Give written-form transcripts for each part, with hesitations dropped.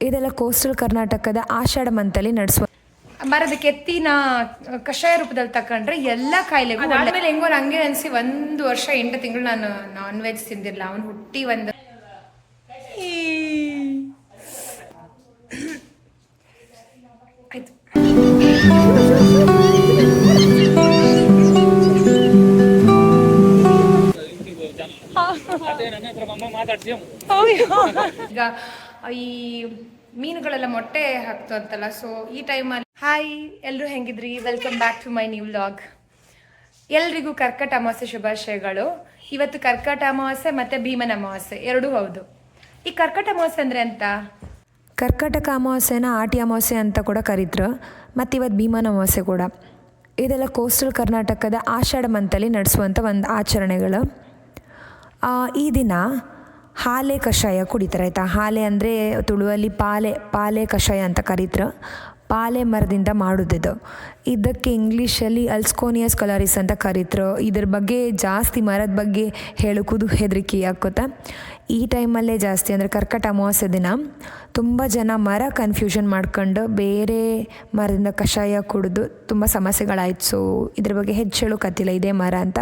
ಇದೆಲ್ಲ ಕೋಸ್ಟಲ್ ಕರ್ನಾಟಕದ ಆಷಾಢ ಮಂತಲ್ಲಿ ನಡೆಸುವ ಮರದ ಕೆತ್ತಿನ ಕಷಾಯ ರೂಪದಲ್ಲಿ ತಕೊಂಡ್ರೆ ಎಲ್ಲ ಕಾಯಿಲೆಗೂ ಆಮೇಲೆ ಹೆಂಗೋ ಹಂಗೆ ಅನಿಸಿ 1 ವರ್ಷ 8 ತಿಂಗಳು ನಾನು ನಾನ್ ವೆಜ್ ತಿಂದಿರಲಿಲ್ಲ. ಅವನು ಹುಟ್ಟಿ ಒಂದು ಈಗ ಈ ಮೀನುಗಳೆಲ್ಲ ಮೊಟ್ಟೆ ಹಾಕ್ತು ಅಂತಲ್ಲ, ಸೊ ಈ ಟೈಮಲ್ಲಿ ಹಾಯ್ ಎಲ್ಲರೂ ಹೆಂಗಿದ್ರಿ, welcome back to my new vlog. ಎಲ್ರಿಗೂ ಕರ್ಕಟ ಅಮಾವಾಸ್ಯೆ ಶುಭಾಶಯಗಳು. ಇವತ್ತು ಕರ್ಕಟ ಅಮಾವಾಸ್ಯೆ ಮತ್ತು ಭೀಮನ ಅಮಾವಾಸ್ಯೆ ಎರಡೂ ಹೌದು. ಈ ಕರ್ಕಟ ಅಮಾವಾಸ್ಯೆ ಅಂದರೆ ಅಂತ, ಕರ್ಕಾಟಕ ಅಮಾವಾಸ್ಯೆನ ಆಟಿ ಅಮಾವಾಸ್ಯೆ ಅಂತ ಕೂಡ ಕರೀತಾರೆ. ಮತ್ತು ಇವತ್ತು ಭೀಮನ ಅಮಾವಾಸ್ಯೆ ಕೂಡ. ಇದೆಲ್ಲ ಕೋಸ್ಟಲ್ ಕರ್ನಾಟಕದ ಆಷಾಢ ಮಂತಲ್ಲಿ ನಡೆಸುವಂಥ ಒಂದು ಆಚರಣೆಗಳು. ಈ ದಿನ ಹಾಲೆ ಕಷಾಯ ಕುಡಿತಾರೆ ಆಯಿತಾ. ಹಾಲೆ ಅಂದರೆ ತುಳುವಲ್ಲಿ ಪಾಲೆ ಕಷಾಯ ಅಂತ ಕರೀತಾರೆ. ಪಾಲೆ ಮರದಿಂದ ಮಾಡೋದಿದು. ಇದಕ್ಕೆ ಇಂಗ್ಲೀಷಲ್ಲಿ ಅಲ್ಸ್ಕೋನಿಯಸ್ ಕಲರಿಸ್ ಅಂತ ಕರೀತಾರೆ. ಇದ್ರ ಬಗ್ಗೆ ಜಾಸ್ತಿ ಮರದ ಬಗ್ಗೆ ಹೇಳೋಕ್ಕೂ ಹೆದರಿಕೆ ಯಾಕೋತಾ. ಈ ಟೈಮಲ್ಲೇ ಜಾಸ್ತಿ ಅಂದರೆ ಕರ್ಕಟ ಅಮಾವಾಸ್ಯೆ ದಿನ ತುಂಬ ಜನ ಮರ ಕನ್ಫ್ಯೂಷನ್ ಮಾಡ್ಕೊಂಡು ಬೇರೆ ಮರದಿಂದ ಕಷಾಯ ಕುಡಿದು ತುಂಬ ಸಮಸ್ಯೆಗಳಾಯ್ತು. ಸೊ ಇದ್ರ ಬಗ್ಗೆ ಹೆಚ್ಚು ಹೇಳೋಕತ್ತಿಲ್ಲ ಇದೇ ಮರ ಅಂತ.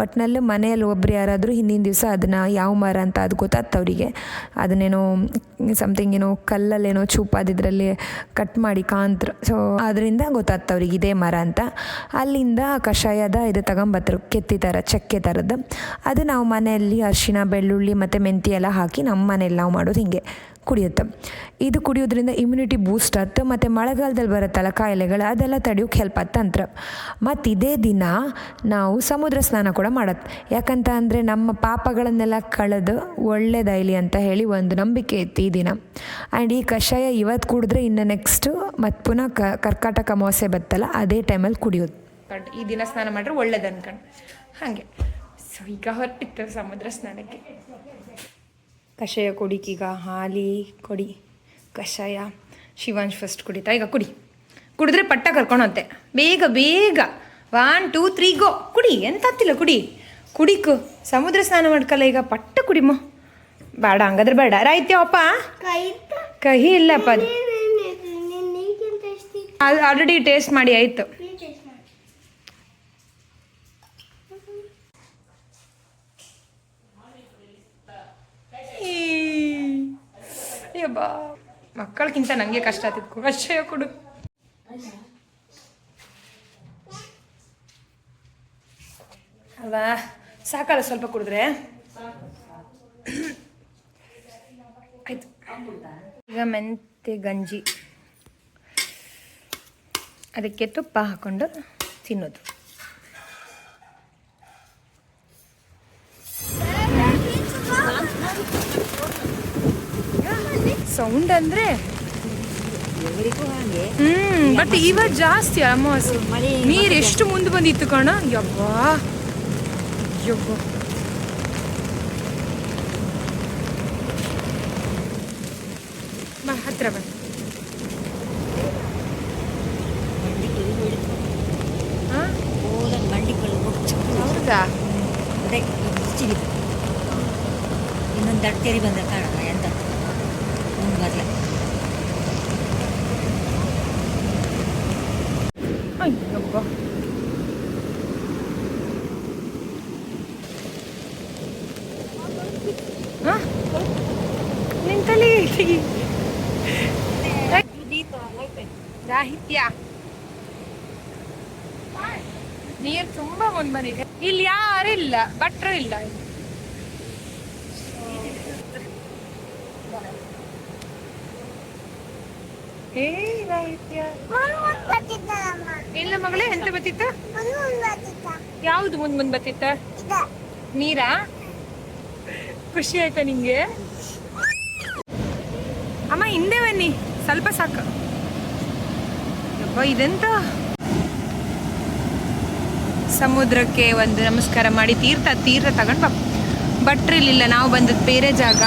ಒಟ್ಟಿನಲ್ಲಿ ಮನೆಯಲ್ಲಿ ಒಬ್ರು ಯಾರಾದರೂ ಹಿಂದಿನ ದಿವಸ ಅದನ್ನು ಯಾವ ಮರ ಅಂತ ಅದು ಗೊತ್ತಾಗ್ತದೆ ಅವರಿಗೆ. ಅದನ್ನೇನೋ ಸಮಥಿಂಗ್ ಏನೋ ಕಲ್ಲಲ್ಲೇನೋ ಚೂಪಾದಿದ್ರಲ್ಲಿ ಕಟ್ ಮಾಡಿ ಕಾಂತ್ರ, ಸೊ ಅದರಿಂದ ಗೊತ್ತಾಗ್ತದೆ ಅವ್ರಿಗೆ ಇದೇ ಮರ ಅಂತ. ಅಲ್ಲಿಂದ ಕಷಾಯದ ಇದು ತಗೊಂಬತ್ರು, ಕೆತ್ತಿ ಥರ ಚಕ್ಕೆ ಥರದ್ದು. ಅದು ನಾವು ಮನೆಯಲ್ಲಿ ಅರಿಶಿಣ ಬೆಳ್ಳುಳ್ಳಿ ಮತ್ತು ಮೆಂತಿ ಎಲ್ಲ ಹಾಕಿ ನಮ್ಮ ಮನೇಲಿ ನಾವು ಮಾಡೋದು ಹಿಂಗೆ ಕುಡಿಯುತ್ತೆ. ಇದು ಕುಡಿಯೋದ್ರಿಂದ ಇಮ್ಯುನಿಟಿ ಬೂಸ್ಟ್ ಆಗುತ್ತೆ. ಮತ್ತು ಮಳೆಗಾಲದಲ್ಲಿ ಬರುತ್ತಲ್ಲ ಕಾಯಿಲೆಗಳು, ಅದೆಲ್ಲ ತಡೆಯೋಕೆ ಹೆಲ್ಪ್ ಆಗುತ್ತೆ ಅಂತ. ಮತ್ತು ಇದೇ ದಿನ ನಾವು ಸಮುದ್ರ ಸ್ನಾನ ಕೂಡ ಮಾಡತ್ತೆ. ಯಾಕಂತ ಅಂದರೆ ನಮ್ಮ ಪಾಪಗಳನ್ನೆಲ್ಲ ಕಳೆದು ಒಳ್ಳೇದಾಗಲಿ ಅಂತ ಹೇಳಿ ಒಂದು ನಂಬಿಕೆ ಇತ್ತು ಈ ದಿನ. ಆ್ಯಂಡ್ ಈ ಕಷಾಯ ಇವತ್ತು ಕುಡಿದ್ರೆ ಇನ್ನು ನೆಕ್ಸ್ಟು ಮತ್ತು ಪುನಃ ಕರ್ಕಾಟಕ ಅಮಾವಾಸ್ಯೆ ಬತ್ತಲ್ಲ ಅದೇ ಟೈಮಲ್ಲಿ ಕುಡಿಯೋದು. ಈ ದಿನ ಸ್ನಾನ ಮಾಡಿದ್ರೆ ಒಳ್ಳೇದು ಅನ್ಕೊಂಡು ಹಾಗೆ. ಸೊ ಈಗ ಹೊರಟಿತ್ತು ಸಮುದ್ರ ಸ್ನಾನಕ್ಕೆ. ಕಷಾಯ ಕುಡಿಕೀಗ ಹಾಲಿ ಕೊಡಿ ಕಷಾಯ. ಶಿವಾಂಶ್ ಫಸ್ಟ್ ಕುಡಿತಾ, ಈಗ ಕುಡಿದ್ರೆ ಪಟ್ಟ ಕರ್ಕೊಳಂತೆ. ಬೇಗ 1 2 3 ಗೋ. ಕುಡಿ, ಎಂತ ಆಗ್ತಿಲ್ಲ, ಕುಡಿಕು ಸಮುದ್ರ ಸ್ನಾನ ಮಾಡ್ಕಲ್ಲ ಈಗ, ಪಟ್ಟ ಕುಡಿಮೋ. ಬೇಡ ಹಂಗಾದ್ರೆ ಬೇಡ. ರಾಯ್ತೇವಪ್ಪ, ಕಹಿ ಇಲ್ಲಪ್ಪ, ಅದು ಆಲ್ರೆಡಿ ಟೇಸ್ಟ್ ಮಾಡಿ ಆಯಿತು. ಮಕ್ಕಳಿಗಿಂತ ನನಗೆ ಕಷ್ಟ ಆಗ್ತಿತ್ತು. ಕಷಾಯ ಕುಡು. ಅಲ್ವಾ, ಸಾಕಲ್ಲ ಸ್ವಲ್ಪ ಕುಡಿದ್ರೆ. ಆಯ್ತು, ಈಗ ಮೆಂತೆ ಗಂಜಿ, ಅದಕ್ಕೆ ತುಪ್ಪ ಹಾಕೊಂಡು ತಿನ್ನೋದು. ಸೌಂಡ್ ಅಂದ್ರೆ ಬಟ್ ಇವತ್ತು ಜಾಸ್ತಿ ಅಮಾವಾಸ್ಯೆ. ನೀರು ಎಷ್ಟು ಮುಂದೆ ಬಂದಿತ್ತು ಕಣ. ಯಬ್ಬಾ ಬಾ, ಹತ್ರ ಬಾ. ಹೌದಾ, ಇನ್ನೊಂದು ತಟ್ಟೆರಿ ಬಂದ ಕಾರಣ ಎಂತ ಮುಂದೆ ಬರಲ. ಅಯ್ಯಬ್ಬ, ನಿಂತಲ್ಲಿ ರಾಹಿತ್ಯ ನೀರು ತುಂಬಾ ಮುಂದೆ ಬಂದಿದೆ. ಇಲ್ಲಿ ಯಾರಿಲ್ಲ, ಭಟ್ರು ಇಲ್ಲ. ಇಲ್ಲ ಮಗಳೇ, ಎಂತ ಬತ್ತಿತ್ತ? ಯಾವ್ದು ಮುಂದ್ ಬತ್ತಿತ್ತ? ನೀರಾ? ಖುಷಿ ಆಯ್ತಾ ನಿಂಗೆ? ಅಮ್ಮ ಹಿಂದೆ ಬನ್ನಿ, ಸ್ವಲ್ಪ ಸಾಕು. ಯಬ್ಬ, ಇದೆಂತ ಸಮುದ್ರಕ್ಕೆ ಒಂದು ನಮಸ್ಕಾರ ಮಾಡಿ ತೀರ್ಥ ತಗೊಂಡು ಭಟ್ರಿಲಿಲ್ಲ. ನಾವು ಬಂದದ್ದು ಬೇರೆ ಜಾಗ.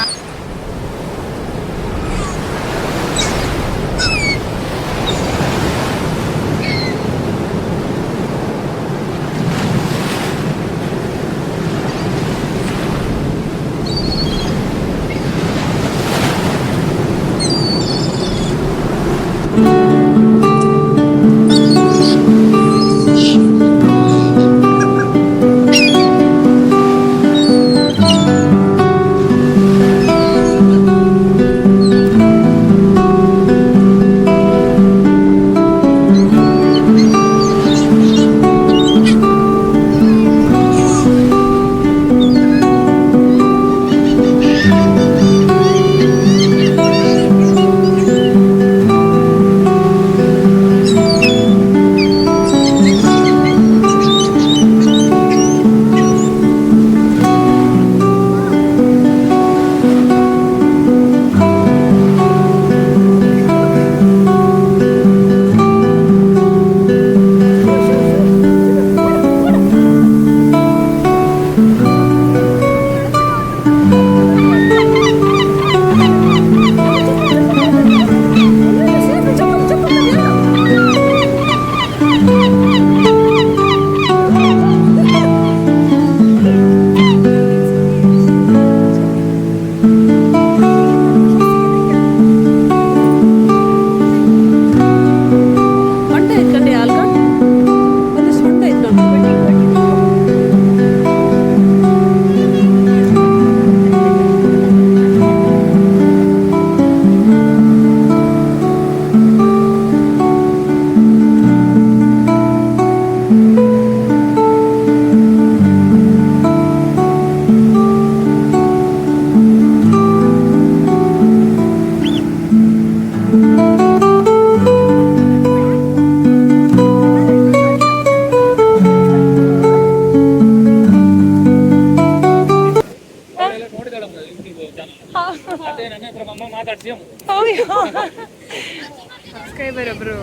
ಸಬ್ಸ್ಕ್ರೈಬರ್ ಒಬ್ರು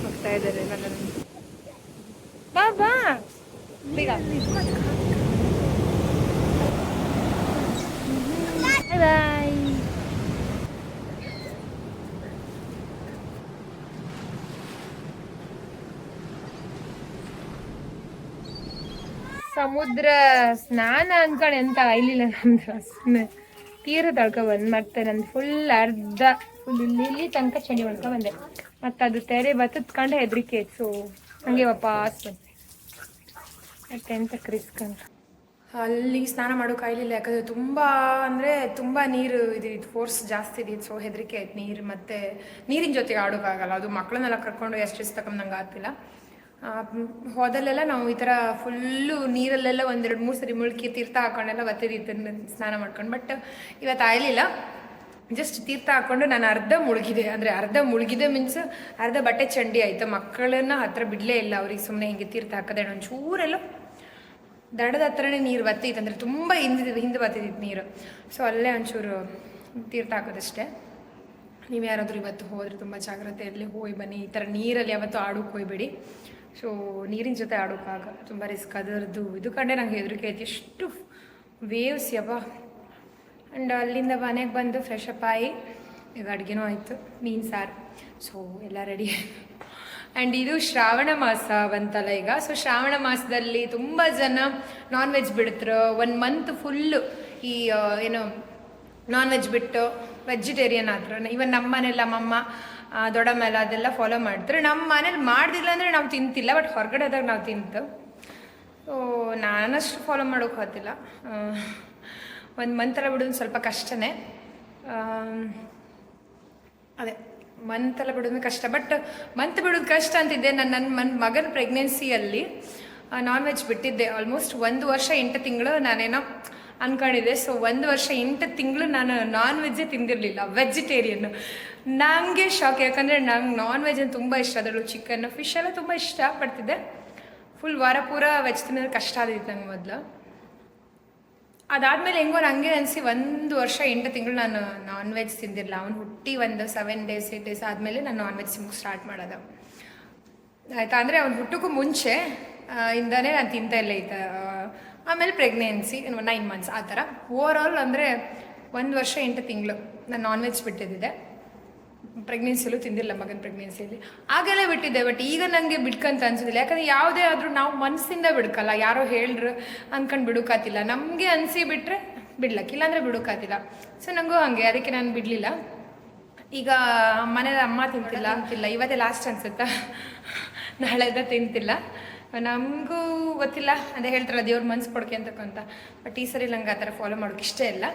ಹೋಗ್ತಾ ಇದ್ದಾರೆ ಬಾ ಬಾ ಬೇಗ ಬಾಯ್. ಸಮುದ್ರ ಸ್ನಾನ ಅನ್ಕೊಂಡು ಎಂತ ಇಲ್ಲಿಲ್ಲ ನಮ್ದು ಸುಮ್ಮನೆ ತೀರ ತಳ್ಕೊ ಬಂದು ಮತ್ತೆ ನಂದು ಫುಲ್ ಅರ್ಧ ಫುಲ್ ಇಲ್ಲಿ ತನಕ ಚಂಡಿ ಮಾಡ್ಕೊ ಬಂದೆ ಮತ್ತೆ ಅದು ತೆರೆ ಬತ್ತತ್ಕೊಂಡು ಹೆದರಿಕೆ ಸೊ ಹಂಗೆ ವಾಪಸ್ ಬಂದೆ ಮತ್ತೆ ಎಂತ ರಿಸ್ಕ್ ಅಂತ ಅಲ್ಲಿ ಸ್ನಾನ ಮಾಡೋಕೆ ಆಗ್ಲಿಲ್ಲ ಯಾಕಂದರೆ ತುಂಬ ನೀರು ಇದು ಫೋರ್ಸ್ ಜಾಸ್ತಿ ಇದೆ ಸೊ ಹೆದರಿಕೆ ಆಯ್ತು ನೀರು ಮತ್ತು ನೀರಿನ ಜೊತೆಗೆ ಆಡೋಕ್ಕಾಗಲ್ಲ ಅದು ಮಕ್ಕಳನ್ನೆಲ್ಲ ಕರ್ಕೊಂಡು ಎಷ್ಟು ರಿಸ್ಕ್ ತಗೊಂಡು ಆಗ್ತಿಲ್ಲ. ಹೋದಲ್ಲೆಲ್ಲ ನಾವು ಈ ಥರ ಫುಲ್ಲು ನೀರಲ್ಲೆಲ್ಲ 1-2-3 ಸರಿ ಮುಳುಕಿ ತೀರ್ಥ ಹಾಕೊಂಡೆಲ್ಲ ಬತ್ತಿದಿತ್ತು ಸ್ನಾನ ಮಾಡ್ಕೊಂಡು. ಬಟ್ ಇವತ್ತು ಆಗಲಿಲ್ಲ, ಜಸ್ಟ್ ತೀರ್ಥ ಹಾಕ್ಕೊಂಡು ನಾನು ಅರ್ಧ ಮುಳುಗಿದೆ ಮೀನ್ಸ್ ಅರ್ಧ ಬಟ್ಟೆ ಚಂಡಿ ಆಯಿತು. ಮಕ್ಕಳನ್ನ ಹತ್ರ ಬಿಡಲೇ ಇಲ್ಲ, ಅವ್ರಿಗೆ ಸುಮ್ಮನೆ ಹಿಂಗೆ ತೀರ್ಥ ಹಾಕದೆ ಒಂಚೂರೆಲ್ಲ ದಡದ ಹತ್ರನೇ ನೀರು ಬತ್ತಿತ್ತು, ಅಂದರೆ ತುಂಬ ಹಿಂದೆ ಬತ್ತಿದ್ದಿತ್ತು ನೀರು. ಸೊ ಅಲ್ಲೇ ಒಂಚೂರು ತೀರ್ಥ ಹಾಕೋದಷ್ಟೇ. ನೀವು ಯಾರಾದರೂ ಇವತ್ತು ಹೋದರೆ ತುಂಬ ಜಾಗ್ರತೆಯಲ್ಲಿ ಹೋಗಿ ಬನ್ನಿ. ಈ ಥರ ನೀರಲ್ಲಿ ಯಾವತ್ತೂ ಆಡೋಕೆ ಹೋಗ್ಬೇಡಿ. ಸೊ ನೀರಿನ ಜೊತೆ ಆಡೋಕ್ಕಾಗ ತುಂಬ ರಿಸ್ಕ್ ಅದರದ್ದು ಇದು ಕಂಡೆ ನಂಗೆ ಹೆದರಿಕೆ ಆಯ್ತು, ಎಷ್ಟು ವೇವ್ಸ್ ಯಪ್ಪ. ಆ್ಯಂಡ್ ಅಲ್ಲಿಂದ ಮನೆಗೆ ಬಂದು ಫ್ರೆಶ್ ಅಪ್ ಆಗಿ ಈಗ ಅಡುಗೆನೂ ಆಯಿತು, ಮೀನು ಸಾರು. ಸೊ ಎಲ್ಲ ರೆಡಿ. ಆ್ಯಂಡ್ ಇದು ಶ್ರಾವಣ ಮಾಸ ಬಂತಲ್ಲ ಈಗ. ಸೊ ಶ್ರಾವಣ ಮಾಸದಲ್ಲಿ ತುಂಬ ಜನ ನಾನ್ ವೆಜ್ ಬಿಡ್ತಾರೆ. 1 ಮಂತ್ ಫುಲ್ಲು ಈ ಏನು ನಾನ್ ವೆಜ್ ಬಿಟ್ಟು ವೆಜಿಟೇರಿಯನ್ ಆದ್ರು. ಇವನ್ ನಮ್ಮ ಮನೇಲಿ ನಮ್ಮಮ್ಮ ದೊಡ್ಡಮ್ಮ ಎಲ್ಲ ಅದೆಲ್ಲ ಫಾಲೋ ಮಾಡ್ತಾರೆ. ನಮ್ಮ ಮನೇಲಿ ಮಾಡ್ದಿಲ್ಲ ಅಂದರೆ ನಾವು ತಿಂತಿಲ್ಲ, ಬಟ್ ಹೊರಗಡೆ ಹೋದಾಗ ನಾವು ತಿಂತು. ಸೊ ನಾನಷ್ಟು ಫಾಲೋ ಮಾಡೋಕೆ ಹೋಗ್ತಿಲ್ಲ. 1 ಮಂತೆಲ್ಲ ಬಿಡೋದು ಸ್ವಲ್ಪ ಕಷ್ಟನೇ. ಅದೇ ಮಂತೆಲ್ಲ ಬಿಡೋದು ಕಷ್ಟ, ಬಟ್ ಮಂತ್ ಬಿಡೋದು ಕಷ್ಟ ಅಂತಿದ್ದೆ. ನನ್ನ ಮಗನ ಪ್ರೆಗ್ನೆನ್ಸಿಯಲ್ಲಿ ನಾನ್ ವೆಜ್ ಬಿಟ್ಟಿದ್ದೆ ಆಲ್ಮೋಸ್ಟ್ 1 ವರ್ಷ 8 ತಿಂಗಳು ನಾನೇನೋ ಅನ್ಕೊಂಡಿದ್ದೆ. ಸೊ 1 ವರ್ಷ 8 ತಿಂಗಳು ನಾನು ನಾನ್ ವೆಜ್ಜೇ ತಿಂದಿರಲಿಲ್ಲ, ವೆಜಿಟೇರಿಯನ್ನು. ನನಗೆ ಶಾಕ್, ಯಾಕಂದರೆ ನಂಗೆ ನಾನ್ ವೆಜ್ ಅಂತ ತುಂಬ ಇಷ್ಟ. ಅದರಲ್ಲೂ ಚಿಕನ್ ಫಿಶ್ ಎಲ್ಲ ತುಂಬ ಇಷ್ಟಪಡ್ತಿದ್ದೆ. ಫುಲ್ ವಾರ ಪೂರ ವೆಜ್ ತಿನ್ನೋದು ಕಷ್ಟ ಆದಿತ್ತು ನಂಗೆ ಮೊದಲು. ಅದಾದಮೇಲೆ ಹೆಂಗೋ ನನಗೆ ಅನಿಸಿ 1 ವರ್ಷ 8 ತಿಂಗಳು ನಾನು ನಾನ್ ವೆಜ್ ತಿಂದಿರಲಿಲ್ಲ. ಅವನು ಹುಟ್ಟಿ ಒಂದು 7 days 8 days ಆದಮೇಲೆ ನಾನು ನಾನ್ ವೆಜ್ ತಿನ್ನೋಕೆ ಸ್ಟಾರ್ಟ್ ಮಾಡೋದು ಆಯಿತಾ. ಅಂದರೆ ಅವ್ನು ಹುಟ್ಟೋಕ್ಕೂ ಮುಂಚೆ ಇಂದನೇ ನಾನು ತಿಂತಾ ಇಲ್ಲ ಇದ್ದ. ಆಮೇಲೆ ಪ್ರೆಗ್ನೆನ್ಸಿ 9 months ಆ ಥರ. ಓವರಾಲ್ ಅಂದರೆ 1 ವರ್ಷ 8 ತಿಂಗಳು ನಾನು ನಾನ್ ವೆಜ್ ಬಿಟ್ಟಿದ್ದೆ. ಪ್ರೆಗ್ನೆನ್ಸಿಯಲ್ಲೂ ತಿಂದಿಲ್ಲ, ಮಗನ ಪ್ರೆಗ್ನೆನ್ಸಿಯಲ್ಲಿ ಆಗೆಲ್ಲ ಬಿಟ್ಟಿದ್ದೆ. ಬಟ್ ಈಗ ನನಗೆ ಬಿಡ್ಕಂತ ಅನ್ಸೋದಿಲ್ಲ, ಯಾಕಂದರೆ ಯಾವುದೇ ಆದರೂ ನಾವು ಮನಸ್ಸಿಂದ ಬಿಡ್ಕಲ್ಲ. ಯಾರೋ ಹೇಳ್ರು ಅಂದ್ಕೊಂಡು ಬಿಡೋಕ್ಕಾತಿಲ್ಲ, ನಮಗೆ ಅನಿಸಿ ಬಿಟ್ಟರೆ ಬಿಡ್ಲಕ್ಕೆ, ಇಲ್ಲಾಂದರೆ ಬಿಡೋಕ್ಕಾತಿಲ್ಲ. ಸೊ ನನಗೂ ಹಾಗೆ, ಅದಕ್ಕೆ ನಾನು ಬಿಡಲಿಲ್ಲ. ಈಗ ಮನೇಲಿ ಅಮ್ಮ ತಿಂತಿಲ್ಲ. ಇವತ್ತೇ ಲಾಸ್ಟ್ ಅನ್ಸುತ್ತಾ, ನಾಳೆದ ತಿಂತಿಲ್ಲ. ನಮಗೂ ಗೊತ್ತಿಲ್ಲ, ಅದೇ ಹೇಳ್ತಾರಲ್ಲ ದೇವ್ರ ಮನ್ಸು ಕೊಡ್ಕೆ ಅಂತಕ್ಕಂತ. ಬಟ್ ಈ ಸರಿ ನಂಗೆ ಆ ಥರ ಫಾಲೋ ಮಾಡೋಕೆ ಇಷ್ಟ ಇಲ್ಲ.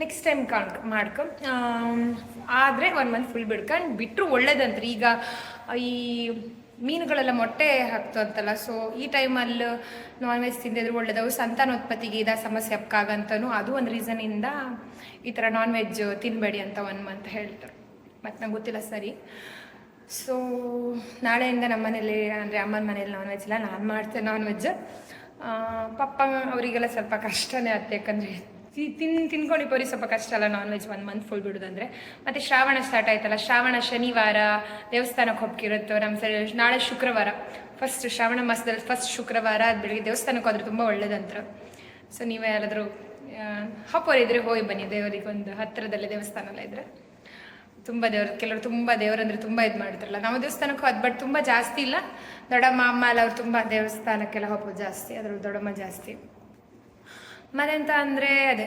ನೆಕ್ಸ್ಟ್ ಟೈಮ್ ಆದರೆ 1 ಮಂತ್ ಫುಲ್ ಬಿಡ್ಕೊಂಡು ಬಿಟ್ಟರು ಒಳ್ಳೇದಂತ್ರಿ. ಈಗ ಈ ಮೀನುಗಳೆಲ್ಲ ಮೊಟ್ಟೆ ಹಾಕ್ತಂತಲ್ಲ, ಸೊ ಈ ಟೈಮಲ್ಲಿ ನಾನ್ ವೆಜ್ ತಿಂದಿದ್ರು ಒಳ್ಳೇದವು. ಸಂತಾನೋತ್ಪತ್ತಿಗೆ ಇದ ಸಮಸ್ಯೆ ಅಕ್ಕಾಗಂತನೂ ಅದು ಒಂದು ರೀಸನಿಂದ ಈ ಥರ ನಾನ್ ವೆಜ್ ತಿನ್ನಬೇಡಿ ಅಂತ 1 ಮಂತ್ ಹೇಳ್ತಾರೆ. ಮತ್ತು ನಂಗೆ ಗೊತ್ತಿಲ್ಲ ಸರಿ. ಸೊ ನಾಳೆಯಿಂದ ನಮ್ಮ ಮನೇಲಿ, ಅಂದರೆ ಅಮ್ಮನ ಮನೇಲಿ ನಾನ್ ವೆಜ್ ಇಲ್ಲ, ನಾನು ಮಾಡ್ತೇನೆ ನಾನ್ ವೆಜ್. ಪಪ್ಪ ಅವರಿಗೆಲ್ಲ ಸ್ವಲ್ಪ ಕಷ್ಟನೇ ಆಗುತ್ತೆ, ಯಾಕಂದರೆ ತಿನ್ಕೊಂಡಿಪ್ಪವ್ರಿಗೆ ಸ್ವಲ್ಪ ಕಷ್ಟ ಅಲ್ಲ ನಾನ್ ವೆಜ್ 1 ಮಂತ್ ಫುಲ್ ಬಿಡೋದಂದರೆ. ಮತ್ತು ಶ್ರಾವಣ ಸ್ಟಾರ್ಟ್ ಆಯ್ತಲ್ಲ, ಶ್ರಾವಣ ಶನಿವಾರ ದೇವಸ್ಥಾನಕ್ಕೆ ಹೋಗಿರುತ್ತೆ ನಮ್ಮ ಸರಿ. ನಾಳೆ ಶುಕ್ರವಾರ, ಫಸ್ಟ್ ಶ್ರಾವಣ ಮಾಸದಲ್ಲಿ ಫಸ್ಟ್ ಶುಕ್ರವಾರ ಬೆಳಿಗ್ಗೆ ದೇವಸ್ಥಾನಕ್ಕೆ ಹೋದ್ರೆ ತುಂಬ ಒಳ್ಳೇದಂತ. ಸೊ ನೀವೇ ಯಾರಾದರೂ ಹಪ್ಪೋರಿದ್ರೆ ಹೋಗಿ ಬನ್ನಿ, ದೇವರಿಗೆ ಒಂದು ಹತ್ತಿರದಲ್ಲೇ ದೇವಸ್ಥಾನ ಎಲ್ಲ ಇದ್ದರೆ. ತುಂಬ ದೇವರು, ಕೆಲವರು ತುಂಬ ದೇವರಂದ್ರೆ ತುಂಬ ಇದು ಮಾಡ್ತಾರಲ್ಲ. ನಾವು ದೇವಸ್ಥಾನಕ್ಕೆ ಹೋದ್, ಬಟ್ ತುಂಬ ಜಾಸ್ತಿ ಇಲ್ಲ. ದೊಡ್ಡಮ್ಮ ಅಮ್ಮ ಎಲ್ಲ ಅವ್ರು ತುಂಬ ದೇವಸ್ಥಾನಕ್ಕೆಲ್ಲ ಹೋಗೋದು ಜಾಸ್ತಿ, ಅದ್ರಲ್ಲಿ ದೊಡ್ಡಮ್ಮ ಜಾಸ್ತಿ. ಮತ್ತೆಂತ ಅಂದರೆ ಅದೇ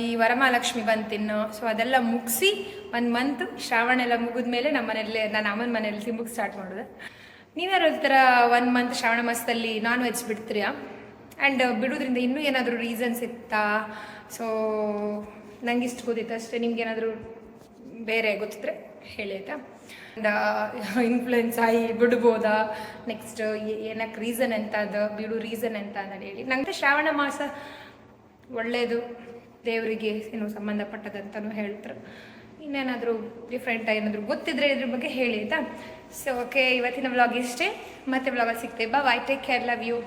ಈ ವರಮಹಾಲಕ್ಷ್ಮಿ ಬಂತಿನ್ನು. ಸೊ ಅದೆಲ್ಲ ಮುಗಿಸಿ 1 ಮಂತ್ ಶ್ರಾವಣ ಎಲ್ಲ ಮುಗಿದ್ಮೇಲೆ ನಮ್ಮ ಮನೆಯಲ್ಲೇ, ನಾನು ಅಮ್ಮನ ಮನೇಲಿ ತಿಂಬಕ್ಕೆ ಸ್ಟಾರ್ಟ್ ಮಾಡೋದು. ನೀವ್ಯಾರು ಈ ಥರ 1 ಮಂತ್ ಶ್ರಾವಣ ಮಾಸದಲ್ಲಿ ನಾನ್ ವೆಜ್ ಬಿಡ್ತೀರಾ? ಆ್ಯಂಡ್ ಬಿಡೋದ್ರಿಂದ ಇನ್ನೂ ಏನಾದರೂ ರೀಸನ್ಸ್ ಇತ್ತಾ? ಸೊ ನಂಗೆ ಇಷ್ಟು ಗೊತ್ತಿತ್ತು ಅಷ್ಟೇ. ನಿಮ್ಗೆ ಏನಾದರೂ ಬೇರೆ ಗೊತ್ತಿದ್ರೆ ಹೇಳಿ ಆಯಿತಾ. ಇನ್ಫ್ಲುಯೆನ್ಸ್ ಆಗಿ ಬಿಡ್ಬೋದಾ, ನೆಕ್ಸ್ಟ್ ಏನಕ್ಕೆ ರೀಸನ್ ಎಂತ, ಅದು ಬಿಡು ರೀಸನ್ ಎಂತ ಅನ್ನೋದು ಹೇಳಿ. ನಂಗೆ ಶ್ರಾವಣ ಮಾಸ ಒಳ್ಳೆಯದು, ದೇವರಿಗೆ ಏನು ಸಂಬಂಧಪಟ್ಟದಂತಲೂ ಹೇಳ್ತಾರೆ. ಇನ್ನೇನಾದರೂ ಡಿಫ್ರೆಂಟಾಗಿ ಏನಾದರೂ ಗೊತ್ತಿದ್ರೆ ಇದ್ರ ಬಗ್ಗೆ ಹೇಳಿ ಆಯಿತಾ. ಸೊ ಓಕೆ, ಇವತ್ತಿನ ವ್ಲಾಗ್ ಇಷ್ಟೇ. ಮತ್ತೆ ವ್ಲಾಗಲ್ಲಿ ಸಿಗ್ತೇವೆ. ಬಾಯ್, ಟೇಕ್ ಕೇರ್, ಲವ್ ಯು.